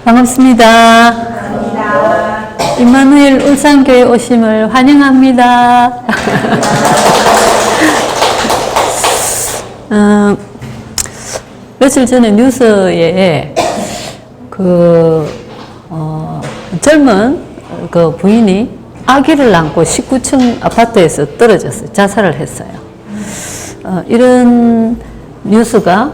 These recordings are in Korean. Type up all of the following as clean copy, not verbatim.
반갑습니다. 임마누엘 울산교회 오심을 환영합니다. 며칠 전에 뉴스에 젊은 그 부인이 아기를 안고 19층 아파트에서 떨어졌어요. 자살을 했어요. 이런 뉴스가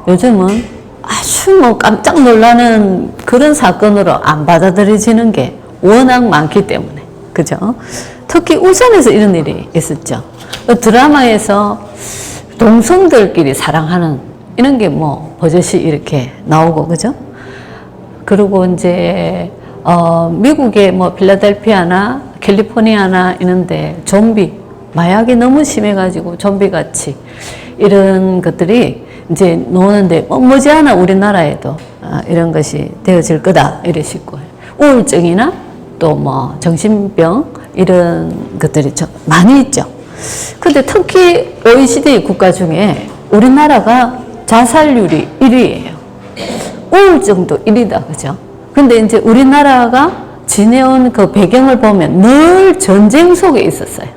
요즘은 아주 깜짝 놀라는 그런 사건으로 안 받아들여지는 게 워낙 많기 때문에, 그죠? 특히 울산에서 이런 일이 있었죠. 드라마에서 동성들끼리 사랑하는 이런 게 버젓이 이렇게 나오고, 그죠? 그리고 이제, 미국의 필라델피아나 캘리포니아나 이런데 좀비, 마약이 너무 심해가지고 좀비같이 이런 것들이 이제 노는데 머지않아 우리나라에도 이런 것이 되어질 거다 이러시고, 우울증이나 또 정신병 이런 것들이 많이 있죠. 근데 특히 OECD 국가 중에 우리나라가 자살률이 1위예요. 우울증도 1위다, 그죠? 근데 이제 우리나라가 지내온 그 배경을 보면 늘 전쟁 속에 있었어요.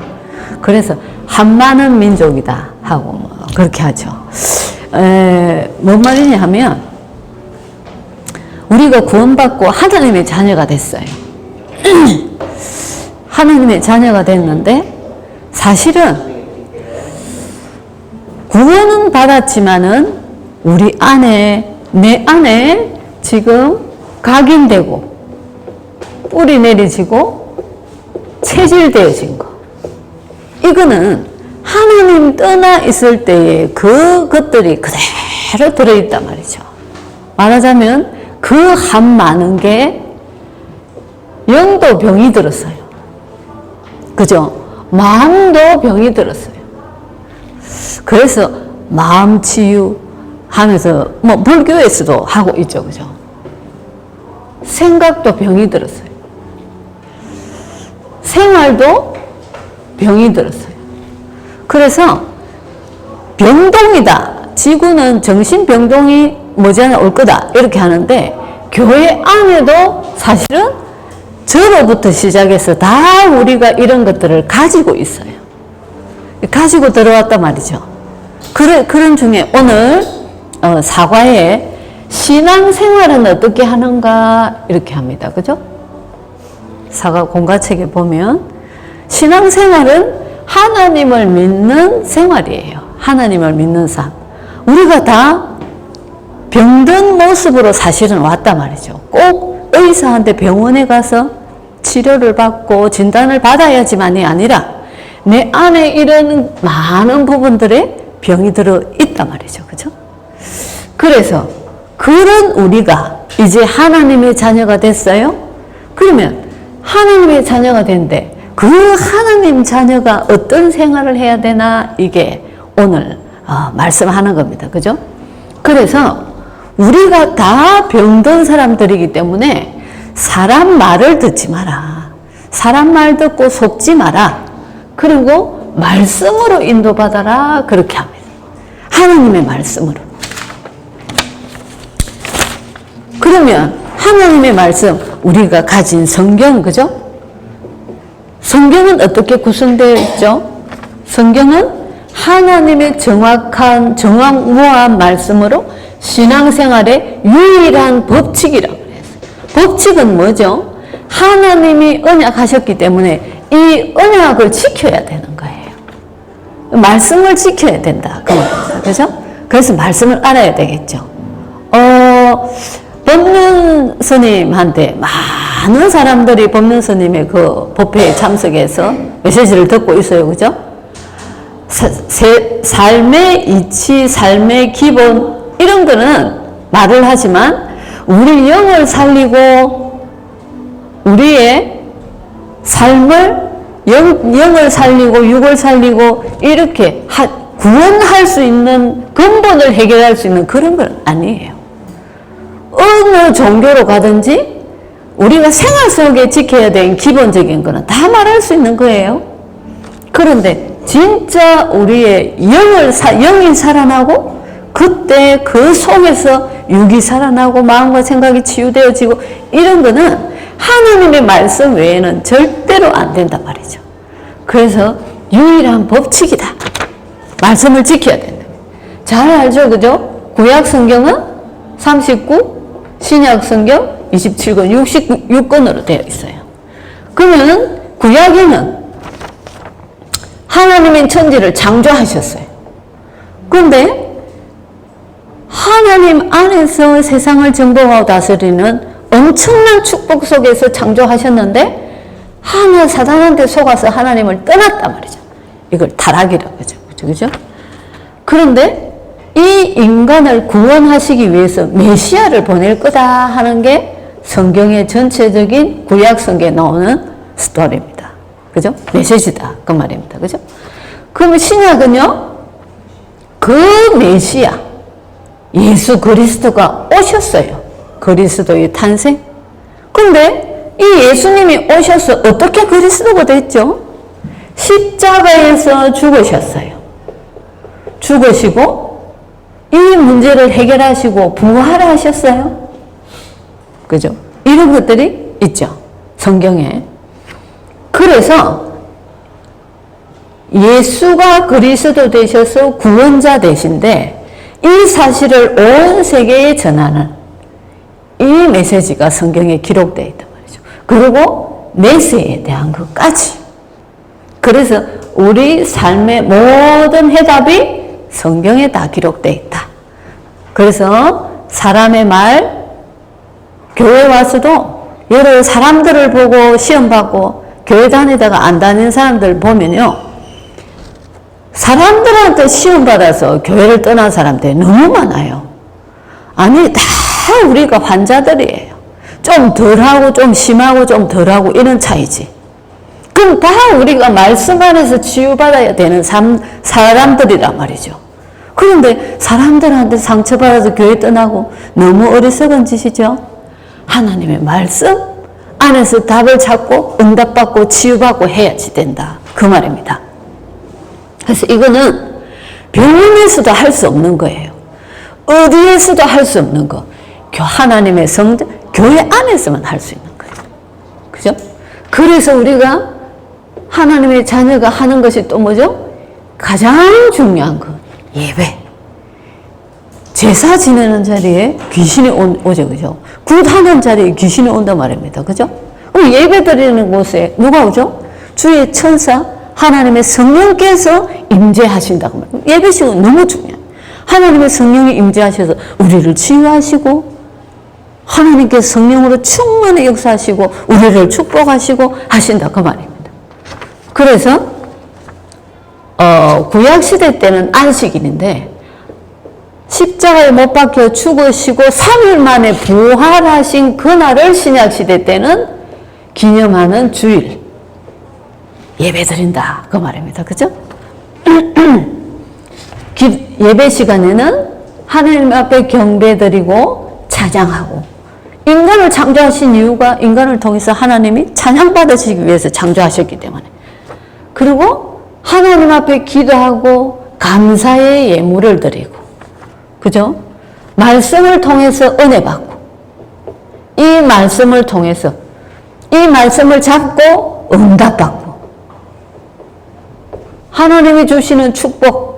그래서 한많은 민족이다 하고 그렇게 하죠. 뭔 말이냐 하면 우리가 구원받고 하나님의 자녀가 됐어요. 하나님의 자녀가 됐는데 사실은 구원은 받았지만은 우리 안에, 내 안에 지금 각인되고 뿌리 내리지고 체질되어진 거, 이거는 하나님 떠나 있을 때에 그것들이 그대로 들어있단 말이죠. 말하자면 그 한 많은 게 영도 병이 들었어요. 그죠? 마음도 병이 들었어요. 그래서 마음 치유 하면서 불교에서도 하고 있죠. 그죠? 생각도 병이 들었어요. 생활도 병이 들었어요. 그래서 병동이다. 지구는 정신병동이 머지않아 올 거다. 이렇게 하는데 교회 안에도 사실은 저로부터 시작해서 다 우리가 이런 것들을 가지고 있어요. 가지고 들어왔단 말이죠. 그런 중에 오늘 사과에 신앙생활은 어떻게 하는가 이렇게 합니다. 그죠? 사과 공과책에 보면 신앙생활은 하나님을 믿는 생활이에요. 하나님을 믿는 삶. 우리가 다 병든 모습으로 사실은 왔단 말이죠. 꼭 의사한테 병원에 가서 치료를 받고 진단을 받아야지만이 아니라 내 안에 이런 많은 부분들에 병이 들어 있단 말이죠. 그죠? 그래서 그런 우리가 이제 하나님의 자녀가 됐어요? 그러면 하나님의 자녀가 된데 그 하나님 자녀가 어떤 생활을 해야 되나, 이게 오늘 말씀하는 겁니다. 그죠? 그래서 우리가 다 병든 사람들이기 때문에 사람 말을 듣지 마라. 사람 말 듣고 속지 마라. 그리고 말씀으로 인도받아라. 그렇게 합니다. 하나님의 말씀으로. 그러면 하나님의 말씀, 우리가 가진 성경, 그죠? 성경은 어떻게 구성되어 있죠? 성경은 하나님의 정확한, 정확무한 말씀으로 신앙생활의 유일한 법칙이라고 그래요. 법칙은 뭐죠? 하나님이 언약하셨기 때문에 이 언약을 지켜야 되는 거예요. 말씀을 지켜야 된다. 그죠? 그래서 말씀을 알아야 되겠죠. 법륜 스님한테 많은 사람들이 법륜 스님의 그 법회에 참석해서 메시지를 듣고 있어요. 그죠? 삶의 이치, 삶의 기본, 이런 거는 말을 하지만 우리 영을 살리고 우리의 삶을 영을 살리고 육을 살리고 이렇게 구원할 수 있는, 근본을 해결할 수 있는 그런 건 아니에요. 어느 종교로 가든지 우리가 생활 속에 지켜야 되는 기본적인 거는 다 말할 수 있는 거예요. 그런데 진짜 우리의 영이 살아나고 그때 그 속에서 육이 살아나고 마음과 생각이 치유되어지고 이런 거는 하나님의 말씀 외에는 절대로 안 된단 말이죠. 그래서 유일한 법칙이다. 말씀을 지켜야 된다. 잘 알죠? 그죠? 구약 성경은 39, 신약 성경 27권, 66권으로 되어 있어요. 그러면 구약에는 하나님의 천지를 창조하셨어요. 그런데 하나님 안에서 세상을 정복하고 다스리는 엄청난 축복 속에서 창조하셨는데 하나 사단한테 속아서 하나님을 떠났단 말이죠. 이걸 타락이라고 하죠. 그죠? 그런데 이 인간을 구원하시기 위해서 메시아를 보낼 거다 하는 게 성경의 전체적인 구약 성경에 나오는 스토리입니다. 그죠? 메시지다. 그 말입니다. 그죠? 그러면 신약은요, 그 메시아, 예수 그리스도가 오셨어요. 그리스도의 탄생. 근데 이 예수님이 오셔서 어떻게 그리스도가 됐죠? 십자가에서 죽으셨어요. 죽으시고 이 문제를 해결하시고 부활하셨어요. 그죠? 이런 것들이 있죠. 성경에. 그래서 예수가 그리스도 되셔서 구원자 되신데 이 사실을 온 세계에 전하는 이 메시지가 성경에 기록되어 있단 말이죠. 그리고 메시에 대한 것까지. 그래서 우리 삶의 모든 해답이 성경에 다 기록되어 있다. 그래서 사람의 말, 교회 와서도 여러 사람들을 보고 시험받고 교회 다니다가 안 다니는 사람들 보면요, 사람들한테 시험받아서 교회를 떠난 사람들이 너무 많아요. 아니, 다 우리가 환자들이에요. 좀 덜하고 좀 심하고 좀 덜하고 이런 차이지. 그럼 다 우리가 말씀 안에서 치유받아야 되는 사람들이란 말이죠. 그런데 사람들한테 상처받아서 교회 떠나고 너무 어리석은 짓이죠. 하나님의 말씀 안에서 답을 찾고 응답받고 치유받고 해야지 된다. 그 말입니다. 그래서 이거는 병원에서도 할 수 없는 거예요. 어디에서도 할 수 없는 거. 하나님의 성전, 교회 안에서만 할 수 있는 거예요. 그죠? 그래서 우리가 하나님의 자녀가 하는 것이 또 뭐죠? 가장 중요한 거. 예배. 제사 지내는 자리에 귀신이 오죠. 그죠? 굿하는 자리에 귀신이 온단 말입니다. 그죠? 그럼 예배 드리는 곳에 누가 오죠? 주의 천사, 하나님의 성령께서 임재하신다고 말해요. 예배식은 너무 중요해요. 하나님의 성령이 임재하셔서 우리를 치유하시고 하나님께서 성령으로 충만히 역사하시고 우리를 축복하시고 하신다. 그 말입니다. 그래서 구약시대 때는 안식일인데 십자가에 못 박혀 죽으시고 3일 만에 부활하신 그날을 신약시대 때는 기념하는 주일 예배드린다. 그 말입니다. 그죠? 예배 시간에는 하나님 앞에 경배드리고 찬양하고 인간을 창조하신 이유가 인간을 통해서 하나님이 찬양받으시기 위해서 창조하셨기 때문에 그리고 하나님 앞에 기도하고 감사의 예물을 드리고 그죠? 말씀을 통해서 은혜 받고 이 말씀을 통해서 이 말씀을 잡고 응답받고 하나님이 주시는 축복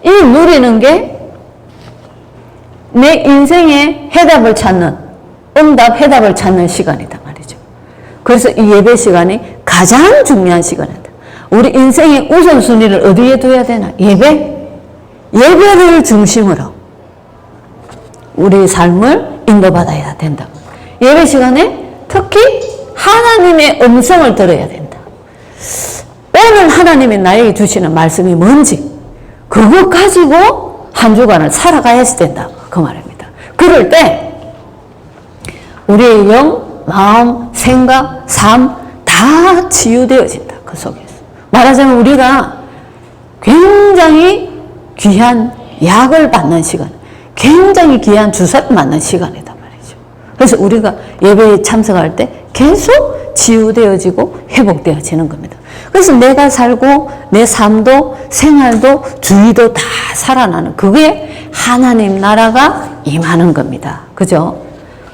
이 누리는 게 내 인생의 해답을 찾는 응답 해답을 찾는 시간이다 말이죠. 그래서 이 예배 시간이 가장 중요한 시간이다. 우리 인생의 우선순위를 어디에 둬야 되나? 예배를 중심으로 우리 삶을 인도받아야 된다. 예배 시간에 특히 하나님의 음성을 들어야 된다. 오늘 하나님이 나에게 주시는 말씀이 뭔지 그거 가지고 한 주간을 살아가야 된다. 그 말입니다. 그럴 때 우리의 영, 마음, 생각, 삶 다 치유되어진다. 그 속에서. 말하자면 우리가 굉장히 귀한 약을 받는 시간, 굉장히 귀한 주사를 맞는 시간이다 말이죠. 그래서 우리가 예배에 참석할 때 계속 치유되어지고 회복되어지는 겁니다. 그래서 내가 살고 내 삶도 생활도 주의도 다 살아나는 그게 하나님 나라가 임하는 겁니다. 그죠?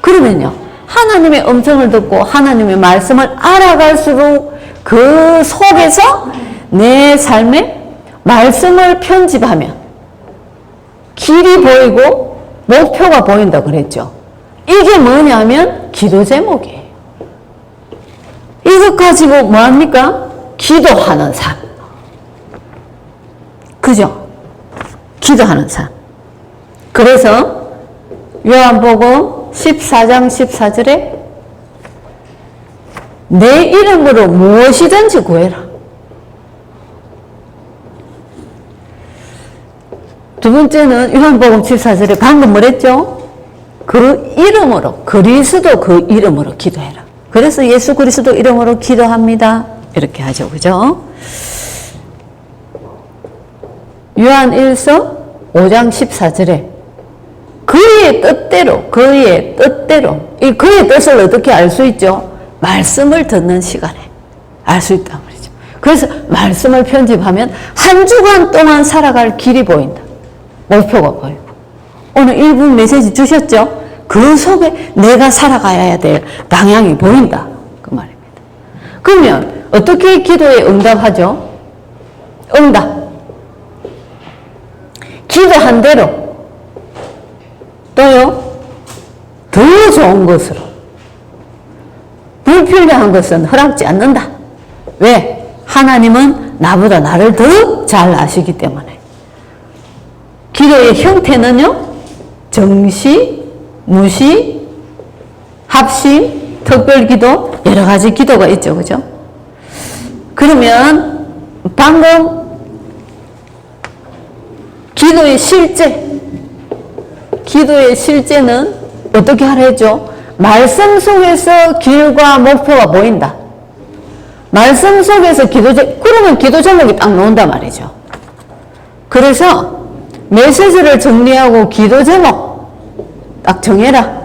그러면요. 하나님의 음성을 듣고 하나님의 말씀을 알아갈수록 그 속에서 내 삶에 말씀을 편집하면 길이 보이고 목표가 보인다 그랬죠. 이게 뭐냐면 기도 제목이에요. 이것 가지고 뭐합니까? 기도하는 삶. 그죠? 기도하는 삶. 그래서 요한복음 14장 14절에 내 이름으로 무엇이든지 구해라. 두 번째는 요한복음 14절에 방금 뭐랬죠? 그 이름으로, 그리스도 그 이름으로 기도해라. 그래서 예수 그리스도 이름으로 기도합니다. 이렇게 하죠. 그죠? 요한 1서 5장 14절에 그의 뜻대로, 이 그의 뜻을 어떻게 알 수 있죠? 말씀을 듣는 시간에 알 수 있단 말이죠. 그래서 말씀을 편집하면 한 주간 동안 살아갈 길이 보인다. 목표가 보이고. 오늘 1분 메시지 주셨죠? 그 속에 내가 살아가야 될 방향이 보인다. 그 말입니다. 그러면 어떻게 기도에 응답하죠? 응답. 기도한 대로 또요 더 좋은 것으로 불필요한 것은 허락지 않는다. 왜? 하나님은 나보다 나를 더 잘 아시기 때문에. 기도의 형태는요 정시, 무시, 합심, 특별기도 여러 가지 기도가 있죠. 그죠? 그러면 방금 기도의 실제는 어떻게 하라 했죠? 말씀 속에서 길과 목표가 보인다. 말씀 속에서 그러면 기도 제목이 딱 나온단 말이죠. 그래서 메시지를 정리하고 기도 제목 딱 정해라.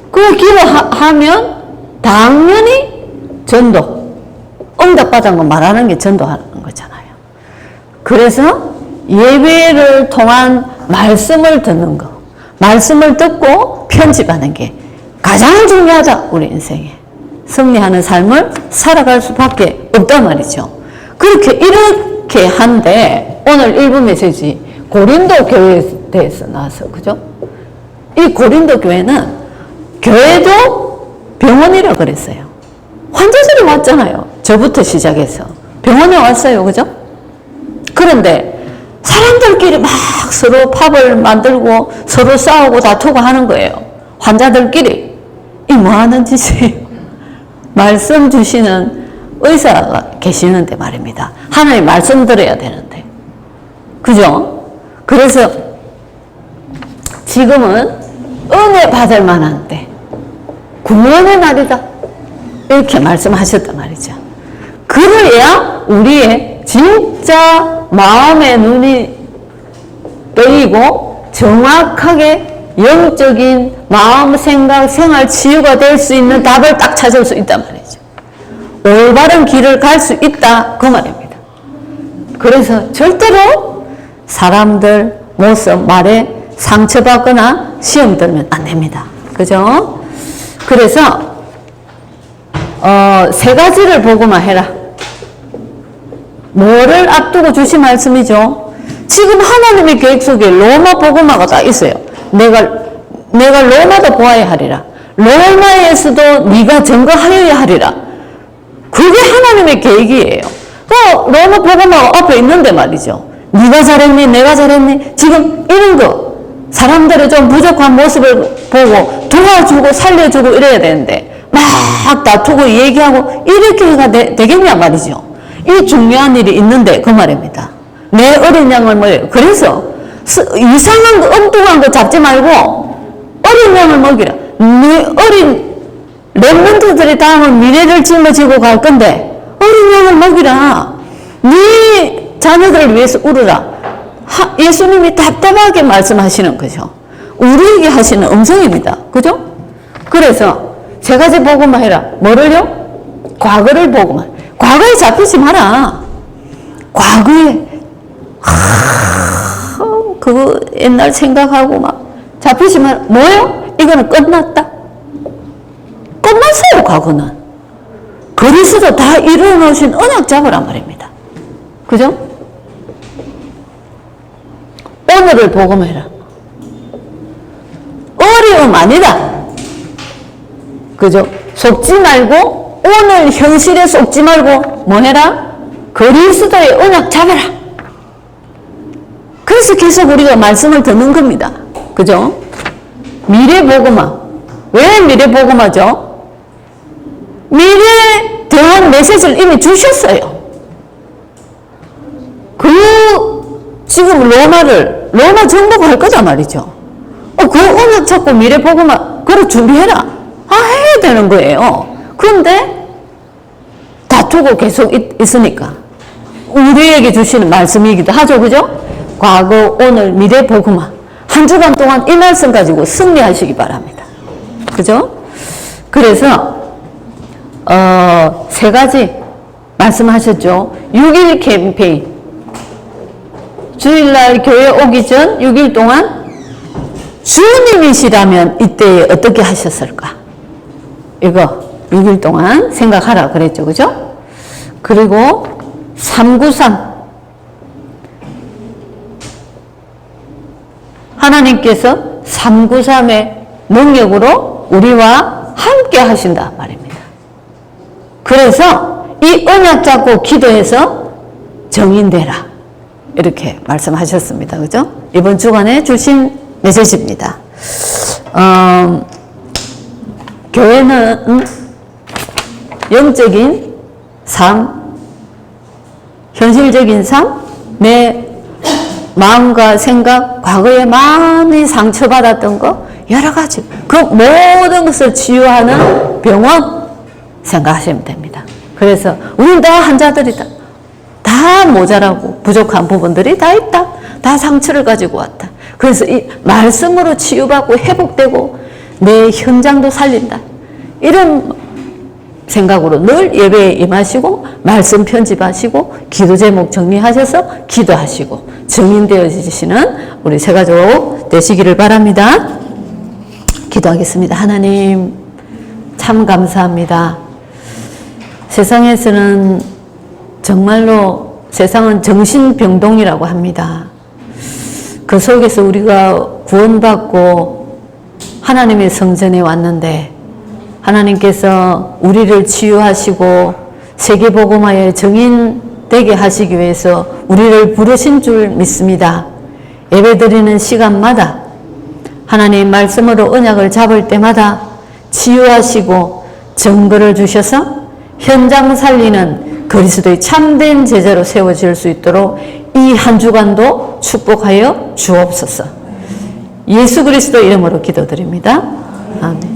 그 기도하면 당연히 전도, 응답받은 거 말하는 게 전도하는 거잖아요. 그래서 예배를 통한 말씀을 듣는 거, 말씀을 듣고 편집하는 게 가장 중요하다. 우리 인생에 승리하는 삶을 살아갈 수밖에 없단 말이죠. 이렇게 한데 오늘 1부 메시지 고린도 교회에 대해서 나와서 그죠? 이 고린도 교회는 교회도 병원이라 그랬어요. 환자들이 왔잖아요. 저부터 시작해서 병원에 왔어요. 그죠? 그런데 사람들끼리 막 서로 팝을 만들고 서로 싸우고 다투고 하는 거예요. 환자들끼리. 이 뭐 하는 짓이에요? 말씀 주시는 의사가 계시는데 말입니다. 하나님 말씀 들어야 되는데. 그죠? 그래서 지금은 은혜 받을 만한 때, 구원의 날이다. 이렇게 말씀하셨단 말이죠. 그래야 우리의 진짜 마음의 눈이 뜨이고 정확하게 영적인 마음, 생각, 생활 치유가 될 수 있는 답을 딱 찾을 수 있단 말이죠. 올바른 길을 갈 수 있다. 그 말입니다. 그래서 절대로 사람들 모습, 말에 상처받거나 시험 들면 안 됩니다. 그죠? 그래서 세 가지를 보고만 해라. 뭐를 앞두고 주신 말씀이죠? 지금 하나님의 계획 속에 로마 복음화가 다 있어요. 내가 로마도 보아야 하리라. 로마에서도 네가 증거하여야 하리라. 그게 하나님의 계획이에요. 로마 복음화가 앞에 있는데 말이죠. 네가 잘했니? 내가 잘했니? 지금 이런 거 사람들의 좀 부족한 모습을 보고 도와주고 살려주고 이래야 되는데 막 다투고 얘기하고 이렇게 해가 되겠냐 말이죠. 이 중요한 일이 있는데 그 말입니다. 내 어린 양을 먹여요. 그래서 이상한 거 엉뚱한 거 잡지 말고 어린 양을 먹이라. 네 어린 렘넌트들이 다음은 미래를 짊어지고 갈 건데 어린 양을 먹이라. 네 자녀들을 위해서 울으라. 예수님이 답답하게 말씀하시는 거죠. 우리에게 하시는 음성입니다. 그죠? 그래서 세 가지 복음만 해라. 뭐를요? 과거를 보고만. 과거에 잡히지 마라. 과거에 그거 옛날 생각하고 막 잡히지 마라. 뭐요? 이거는 끝났다. 끝났어요. 과거는. 그리스도 다 이루어놓으신 언약 잡으란 말입니다. 그죠? 오늘을 보고만 해라. 어려움 아니다. 그죠? 속지 말고, 오늘 현실에 속지 말고, 뭐 해라? 그리스도의 언약 잡아라. 그래서 계속 우리가 말씀을 듣는 겁니다. 그죠? 미래 보고마. 왜 미래 보고마죠? 미래에 대한 메시지를 이미 주셨어요. 지금 로마 정복할 거다 말이죠. 그 언약 잡고 미래 보고마, 그래 준비해라. 해야 되는 거예요. 그런데 다투고 계속 있으니까 우리에게 주시는 말씀이기도 하죠. 그죠? 과거, 오늘, 미래 보고마. 한 주간 동안 이 말씀 가지고 승리하시기 바랍니다. 그죠? 그래서 3가지 말씀하셨죠. 6일 캠페인. 주일날 교회 오기 전 6일 동안 주님이시라면 이때 어떻게 하셨을까? 이거 6일 동안 생각하라 그랬죠. 그죠? 그리고 393. 하나님께서 393의 능력으로 우리와 함께 하신다 말입니다. 그래서 이 언약 잡고 기도해서 정인되라. 이렇게 말씀하셨습니다. 그죠? 이번 주간에 주신 메시지입니다. 교회는 영적인 삶, 현실적인 삶, 내 마음과 생각, 과거에 많이 상처받았던 거, 여러 가지. 그 모든 것을 치유하는 병원 생각하시면 됩니다. 그래서 우리는 다 환자들이다. 다 모자라고 부족한 부분들이 다 있다. 다 상처를 가지고 왔다. 그래서 이 말씀으로 치유받고 회복되고 내 현장도 살린다. 이런 생각으로 늘 예배에 임하시고 말씀 편집하시고 기도 제목 정리하셔서 기도하시고 증인되어지시는 우리 새 가족 되시기를 바랍니다. 기도하겠습니다. 하나님 참 감사합니다. 세상에서는 정말로 세상은 정신병동이라고 합니다. 그 속에서 우리가 구원받고 하나님의 성전에 왔는데 하나님께서 우리를 치유하시고 세계복음화의 정인 되게 하시기 위해서 우리를 부르신 줄 믿습니다. 예배드리는 시간마다 하나님 말씀으로 언약을 잡을 때마다 치유하시고 증거를 주셔서 현장 살리는 그리스도의 참된 제자로 세워질 수 있도록 이 한 주간도 축복하여 주옵소서. 예수 그리스도 이름으로 기도드립니다. 아멘.